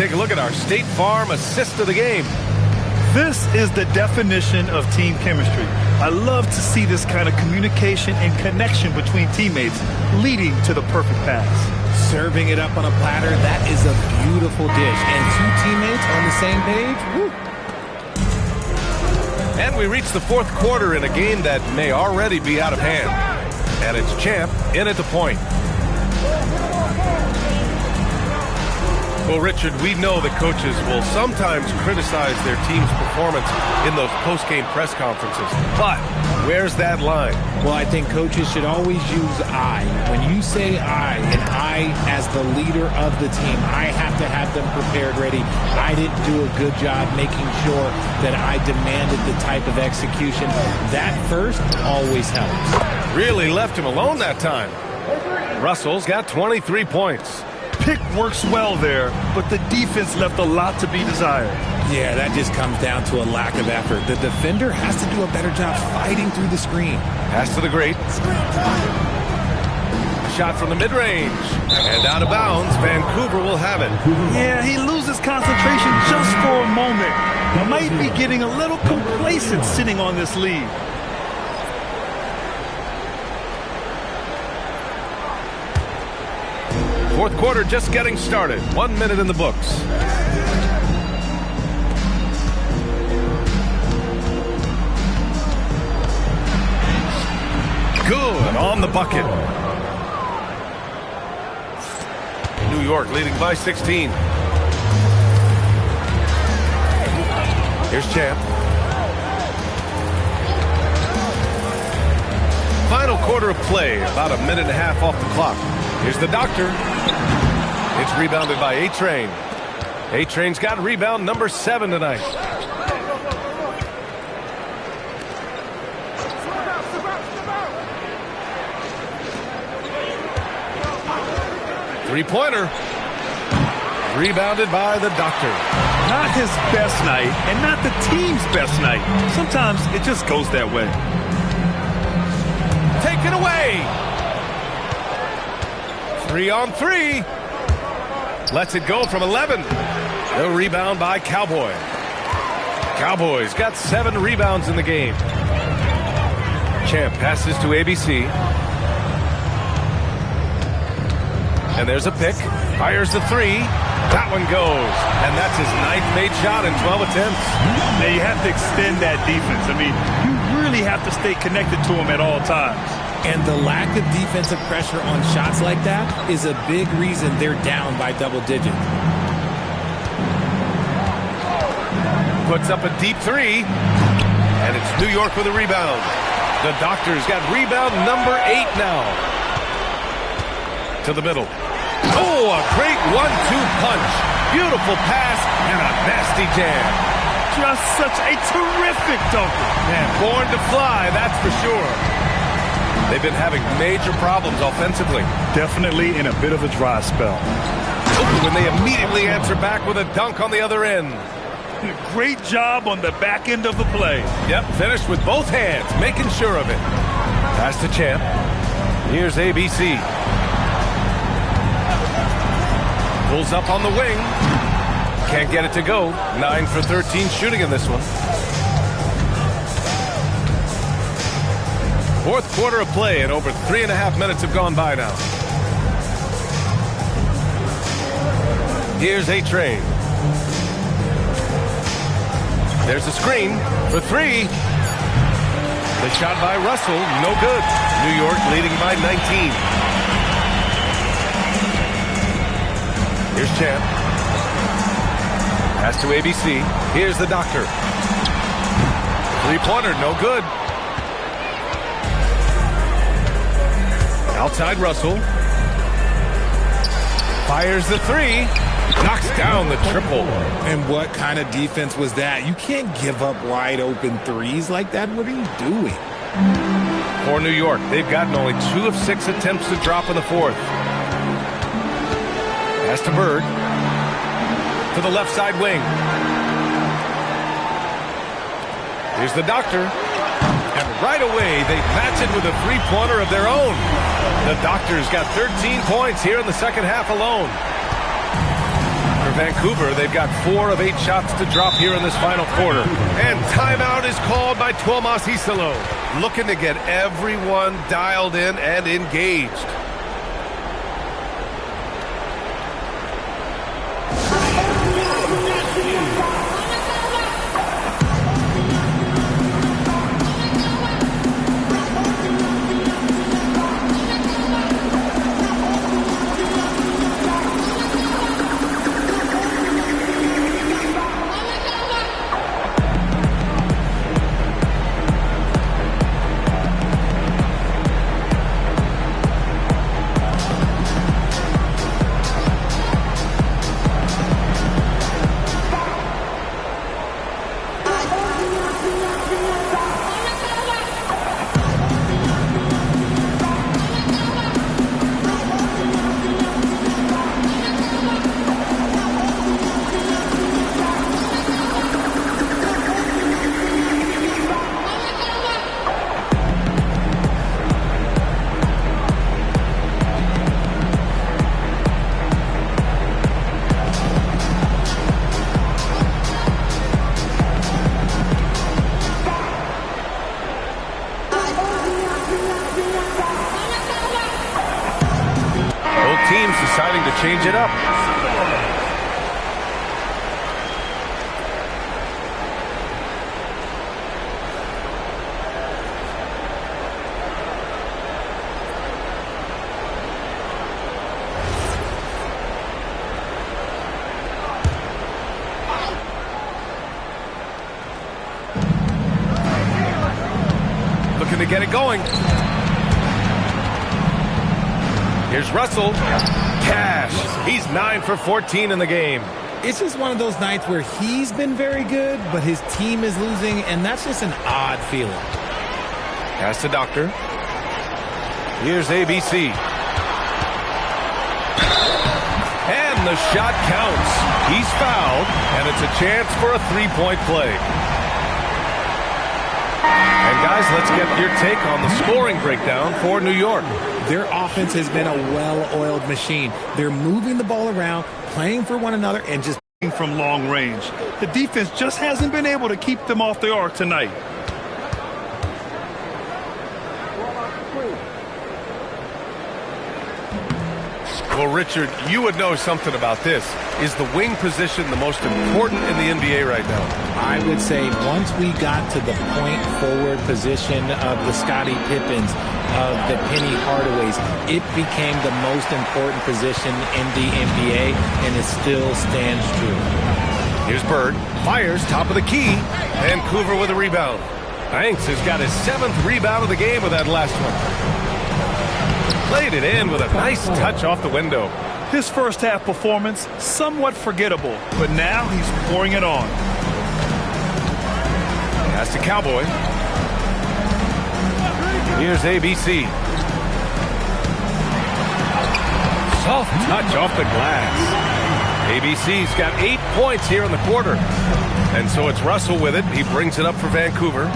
take a look at our State Farm assist of the game. This is the definition of team chemistry. I love to see this kind of communication and connection between teammates leading to the perfect pass. Serving it up on a platter, that is a beautiful dish. And two teammates on the same page, woo. And we reach the fourth quarter in a game that may already be out of hand. And it's Champ in at the point. Well, Richard, we know that coaches will sometimes criticize their team's performance in those post-game press conferences. But where's that line? Well, I think coaches should always use I. When you say I, and I as the leader of the team, I have to have them prepared, ready. I didn't do a good job making sure that I demanded the type of execution. That first always helps. Really left him alone that time. Russell's got 23 points. Pick works well there, but the defense left a lot to be desired. Yeah, that just comes down to a lack of effort. The defender has to do a better job fighting through the screen. Pass to the great. Shot from the mid-range. And out of bounds, Vancouver will have it. Yeah, he loses concentration just for a moment. He might be getting a little complacent sitting on this lead. Fourth quarter just getting started. 1 minute in the books. Good on the bucket. New York leading by 16. Here's Champ. Final quarter of play. About a minute and a half off the clock. Here's the doctor. It's rebounded by A-Train. A-Train's got rebound number 7 tonight. Three-pointer. Rebounded by the doctor. Not his best night, and not the team's best night. Sometimes it just goes that way. Taken away. 3-on-3. Lets it go from 11. No rebound by Cowboy. Cowboys got 7 rebounds in the game. Champ passes to ABC. And there's a pick. Fires the 3. That one goes. And that's his 9th made shot in 12 attempts. Now you have to extend that defense. I mean, you really have to stay connected to him at all times. And the lack of defensive pressure on shots like that is a big reason they're down by double digits. Puts up a deep 3. And it's New York with a rebound. The Doctor's got rebound number 8 now. To the middle. Oh, a great 1-2 punch. Beautiful pass and a nasty jam. Just such a terrific dunker. Man, born to fly, that's for sure. They've been having major problems offensively. Definitely in a bit of a dry spell. When they immediately answer back with a dunk on the other end. Great job on the back end of the play. Yep, finished with both hands, making sure of it. Pass to Champ. Here's ABC. Pulls up on the wing. Can't get it to go. 9 for 13 shooting in this one. Fourth quarter of play, and over 3.5 minutes have gone by now. Here's A-Train. There's a screen for 3. The shot by Russell, no good. New York leading by 19. Here's Champ. Pass to ABC. Here's the Doctor. Three-pointer, no good. Outside Russell. Fires the 3. Knocks down the triple. And what kind of defense was that? You can't give up wide open threes like that. What are you doing? For New York, they've gotten only 2 of 6 attempts to drop in the fourth. Pass to Bird. To the left side wing. Here's the Doctor. And right away, they match it with a three-pointer of their own. The Doctor's got 13 points here in the second half alone. For Vancouver, they've got 4 of 8 shots to drop here in this final quarter. And timeout is called by Tomas Isalo, looking to get everyone dialed in and engaged. Teams deciding to change it up. Looking to get it going. Here's Russell. Cash. He's 9 for 14 in the game. It's just one of those nights where he's been very good, but his team is losing, and that's just an odd feeling. Pass to Doctor. Here's ABC. And the shot counts. He's fouled, and it's a chance for a three-point play. And guys, let's get your take on the scoring breakdown for New York. Their offense has been a well-oiled machine. They're moving the ball around, playing for one another, and just from long range. The defense just hasn't been able to keep them off the arc tonight. Well, Richard, you would know something about this. Is the wing position the most important in the NBA right now? I would say once we got to the point forward position of the Scottie Pippens, of the Penny Hardaways, it became the most important position in the NBA, and it still stands true. Here's Bird. Fires, top of the key. Vancouver with a rebound. Banks has got his 7th rebound of the game with that last one. Played it in with a nice touch off the window. His first half performance, somewhat forgettable, but now he's pouring it on. Pass to Cowboy. Here's ABC. Soft touch off the glass. ABC's got 8 points here in the quarter. And so it's Russell with it. He brings it up for Vancouver.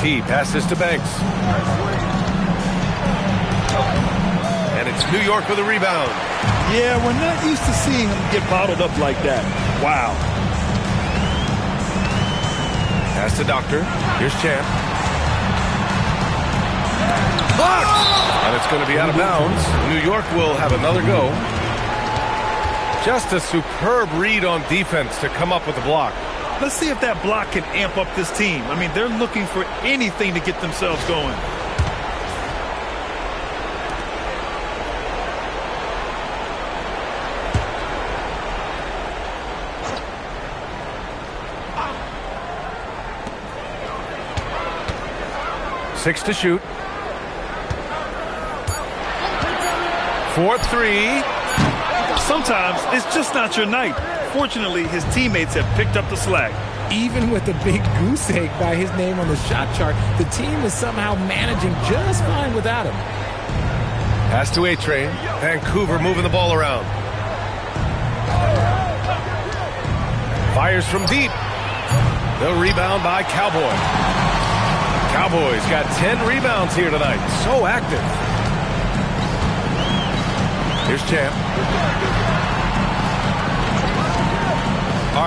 T passes to Banks. And it's New York with a rebound. Yeah, we're not used to seeing him get bottled up like that. Wow. Pass to Doctor. Here's Champ. Blocked! And it's going to be out of bounds. New York will have another go. Just a superb read on defense to come up with the block. Let's see if that block can amp up this team. I mean, they're looking for anything to get themselves going. Six to shoot. 4-3. Sometimes it's just not your night. Fortunately, his teammates have picked up the slack. Even with the big goose egg by his name on the shot chart, the team is somehow managing just fine without him. Pass to A-Train. Vancouver moving the ball around. Fires from deep. The rebound by Cowboy. Cowboys got 10 rebounds here tonight. So active. Here's Champ.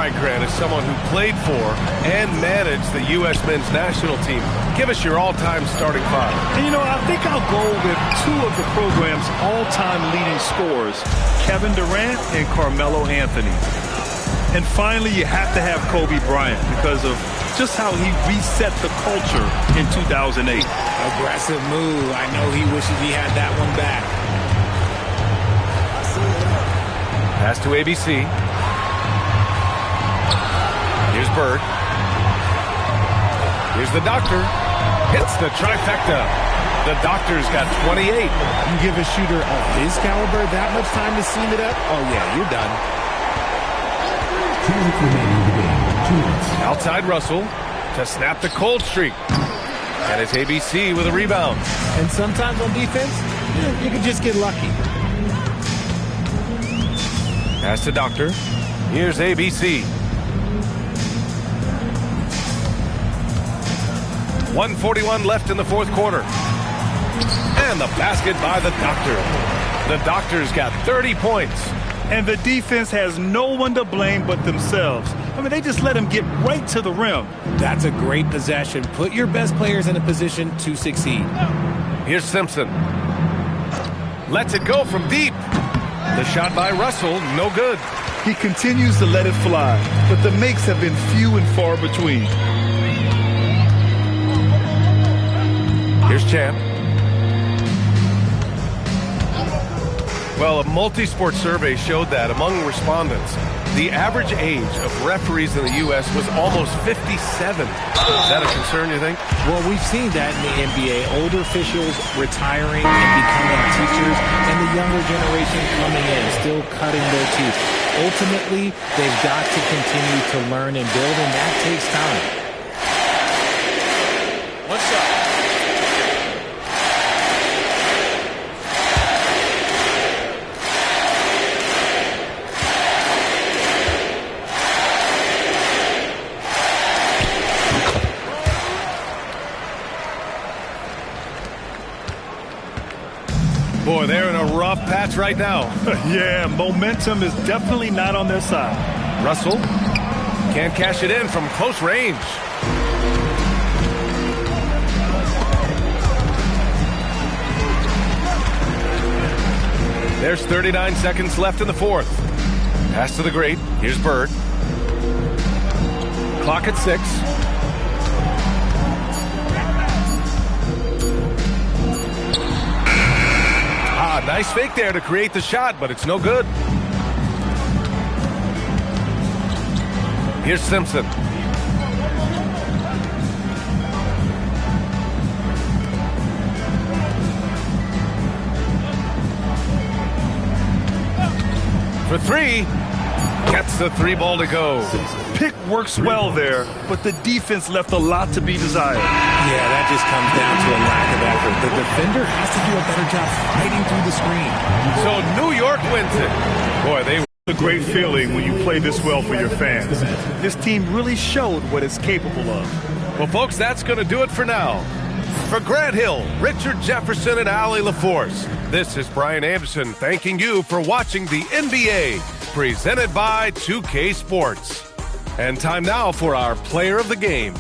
right, Grant, as someone who played for and managed the U.S. men's national team, give us your all-time starting five. And, I think I'll go with two of the program's all-time leading scorers, Kevin Durant and Carmelo Anthony. And finally, you have to have Kobe Bryant because of just how he reset the culture in 2008. Aggressive move. I know he wishes he had that one back. Pass to ABC. Here's Bird. Here's the Doctor. Hits the trifecta. The Doctor's got 28. You give a shooter of his caliber that much time to seam it up? Oh, yeah, you're done. Outside Russell to snap the cold streak. And it's ABC with a rebound. And sometimes on defense, you can just get lucky. Pass to Doctor. Here's ABC. 1:41 left in the fourth quarter. And the basket by the Doctor. The Doctor's got 30 points. And the defense has no one to blame but themselves. I mean, they just let him get right to the rim. That's a great possession. Put your best players in a position to succeed. Here's Simpson. Lets it go from deep. The shot by Russell, no good. He continues to let it fly, but the makes have been few and far between. Here's Champ. Well, a multi-sport survey showed that among respondents, the average age of referees in the U.S. was almost 57. Is that a concern, you think? Well, we've seen that in the NBA. Older officials retiring and becoming teachers, and the younger generation coming in, still cutting their teeth. Ultimately, they've got to continue to learn and build, and that takes time. What's up? Boy, they're in a rough patch right now. Yeah, momentum is definitely not on their side. Russell can't cash it in from close range. There's 39 seconds left in the fourth. Pass to the great. Here's Bird. Clock at 6. Nice fake there to create the shot, but it's no good. Here's Simpson. For three. Gets the three ball to go. Pick works well there, but the defense left a lot to be desired. Yeah, that just comes down to a lack of effort. The defender has to do a better job fighting through the screen. So New York wins it. Boy, they... It's a great feeling when you play this well for your fans. This team really showed what it's capable of. Well, folks, that's going to do it for now. For Grant Hill, Richard Jefferson, and Allie LaForce, this is Brian Anderson thanking you for watching the NBA, presented by 2K Sports. And time now for our player of the game.